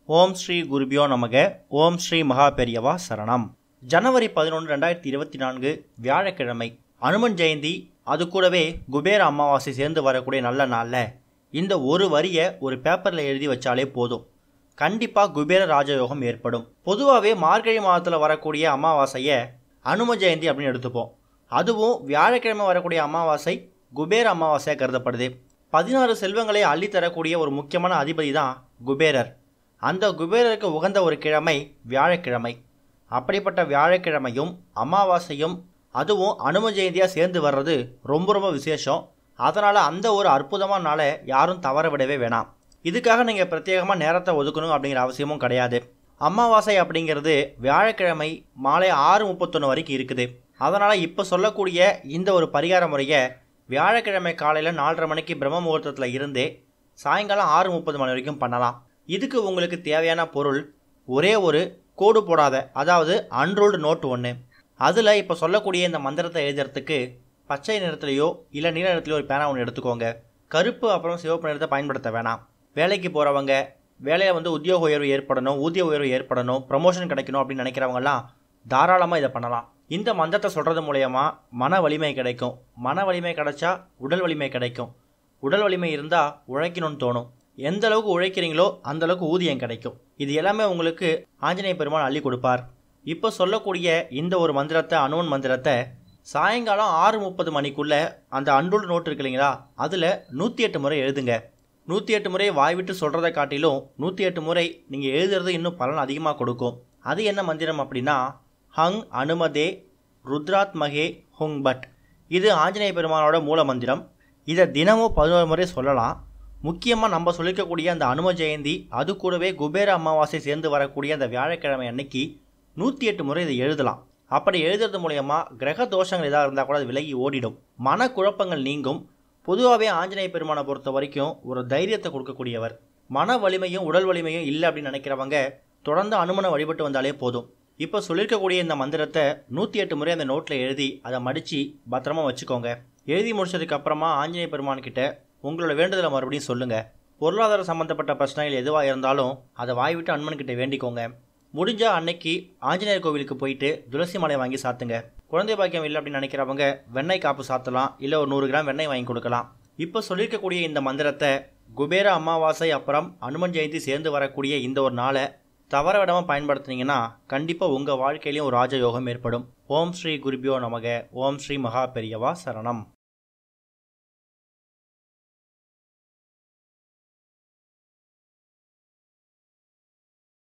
ஓம் ஸ்ரீ குருபியோ நமக. ஓம் ஸ்ரீ மகா பெரியவா சரணம். ஜனவரி 11, 2024 வியாழக்கிழமை, அனுமன் ஜெயந்தி. அது கூடவே குபேர அமாவாசை சேர்ந்து வரக்கூடிய நல்ல நாளில் இந்த ஒரு வரியை ஒரு பேப்பரில் எழுதி வச்சாலே போதும், கண்டிப்பாக குபேர ராஜயோகம் ஏற்படும். பொதுவாகவே மார்கழி மாதத்தில் வரக்கூடிய அமாவாசையை அனும ஜெயந்தி அப்படின்னு எடுத்துப்போம். அதுவும் வியாழக்கிழமை வரக்கூடிய அமாவாசை குபேர அமாவாசையாக கருதப்படுது. 16 செல்வங்களை அள்ளித்தரக்கூடிய ஒரு முக்கியமான அதிபதி தான் குபேரர். அந்த குபேரருக்கு உகந்த ஒரு கிழமை வியாழக்கிழமை. அப்படிப்பட்ட வியாழக்கிழமையும் அமாவாசையும் அதுவும் அனும ஜெயந்தியாக சேர்ந்து வர்றது ரொம்ப ரொம்ப விசேஷம். அதனால் அந்த ஒரு அற்புதமான நாளை யாரும் தவற விடவே வேணாம். இதுக்காக நீங்கள் பிரத்யேகமாக நேரத்தை ஒதுக்கணும் அப்படிங்கிற அவசியமும் கிடையாது. அமாவாசை அப்படிங்கிறது வியாழக்கிழமை மாலை 6:31 வரைக்கும் இருக்குது. அதனால் இப்போ சொல்லக்கூடிய இந்த ஒரு பரிகார முறையை வியாழக்கிழமை காலையில் 4:30 மணிக்கு பிரம்ம முகூர்த்தத்தில் இருந்தே சாயங்காலம் 6:30 மணி வரைக்கும் பண்ணலாம். இதுக்கு உங்களுக்கு தேவையான பொருள் ஒரே ஒரு கோடு போடாத, அதாவது அன்ரூல்டு நோட்டு ஒன்று. அதில் இப்போ சொல்லக்கூடிய இந்த மந்திரத்தை எழுதுறதுக்கு பச்சை நிறத்துலையோ இல்லை நீல நிறத்துலையோ ஒரு பேனா ஒன்று எடுத்துக்கோங்க. கருப்பு அப்புறம் சிவப்பு நிறத்தை பயன்படுத்த வேணாம். வேலைக்கு போகிறவங்க, வேலையை உத்தியோக உயர்வு ஏற்படணும், ஊதிய உயர்வு ஏற்படணும், ப்ரமோஷன் கிடைக்கணும் அப்படின்னு நினைக்கிறவங்கலாம் தாராளமாக இதை பண்ணலாம். இந்த மந்திரத்தை சொல்கிறது மூலயமா மன வலிமை கிடைக்கும். மன வலிமை கிடைச்சா உடல் வலிமை கிடைக்கும். உடல் வலிமை இருந்தால் உழைக்கணும்னு தோணும். எந்த அளவுக்கு உழைக்கிறீங்களோ அந்த அளவுக்கு ஊதியம் கிடைக்கும். இது எல்லாமே உங்களுக்கு ஆஞ்சநேய பெருமான் அள்ளி கொடுப்பார். இப்போ சொல்லக்கூடிய இந்த ஒரு மந்திரத்தை, அனுமன் மந்திரத்தை சாயங்காலம் 6:30 மணிக்குள்ளே அந்த அன்ரூல்டு நோட்டு இருக்கு இல்லைங்களா, அதில் 108 முறை எழுதுங்க. 108 முறை வாய் விட்டு சொல்கிறத காட்டிலும் 108 முறை நீங்கள் எழுதுறது இன்னும் பலன் அதிகமாக கொடுக்கும். அது என்ன மந்திரம் அப்படின்னா, ஹங் அனுமதே ருத்ராத்மகே ஹுங் பட். இது ஆஞ்சநேய பெருமானோட மூல மந்திரம். இதை தினமும் 11 முறை சொல்லலாம். முக்கியமாக நம்ம சொல்லிக்கக்கூடிய அந்த அனும ஜெயந்தி, அது கூடவே குபேர அமாவாசை சேர்ந்து வரக்கூடிய அந்த வியாழக்கிழமை அன்னைக்கு 108 முறை இதை எழுதலாம். அப்படி எழுதுறது மூலயமா கிரக தோஷங்கள் எதாவது இருந்தால் கூட அது விலகி ஓடிடும். மனக்குழப்பங்கள் நீங்கும். பொதுவாகவே ஆஞ்சநேய பெருமானை பொறுத்த வரைக்கும் ஒரு தைரியத்தை கொடுக்கக்கூடியவர். மன வலிமையும் உடல் வலிமையும் இல்லை அப்படின்னு நினைக்கிறவங்க தொடர்ந்து அனுமனை வழிபட்டு வந்தாலே போதும். இப்போ சொல்லியிருக்கக்கூடிய இந்த மந்திரத்தை 108 முறை அந்த நோட்டில் எழுதி அதை மடித்து பத்திரமா வச்சுக்கோங்க. எழுதி முடிச்சதுக்கு அப்புறமா ஆஞ்சநேய பெருமான்கிட்ட உங்களோட வேண்டுதலை மறுபடியும் சொல்லுங்கள். பொருளாதார சம்மந்தப்பட்ட பிரச்சனைகள் எதுவாக இருந்தாலும் அதை வாய்விட்டு அனுமன்கிட்ட வேண்டிக்கோங்க. முடிஞ்சால் அன்னைக்கு ஆஞ்சநேயர் கோவிலுக்கு போயிட்டு துளசி மாலை வாங்கி சாத்துங்க. குழந்தை பாக்கியம் இல்லை அப்படின்னு நினைக்கிறவங்க வெண்ணெய் காப்பு சாத்தலாம், இல்லை ஒரு 100 கிராம் வெண்ணெய் வாங்கி கொடுக்கலாம். இப்போ சொல்லியிருக்கக்கூடிய இந்த மந்திரத்தை குபேர அமாவாசை அப்புறம் அனுமன் ஜெயந்தி சேர்ந்து வரக்கூடிய இந்த ஒரு நாளை தவற விடாமல் பயன்படுத்தினீங்கன்னா கண்டிப்பாக உங்கள் வாழ்க்கையிலையும் ஒரு ராஜயோகம் ஏற்படும். ஓம் ஸ்ரீ குருபியோ நமக. ஓம் ஸ்ரீ மகா பெரியவா சரணம்.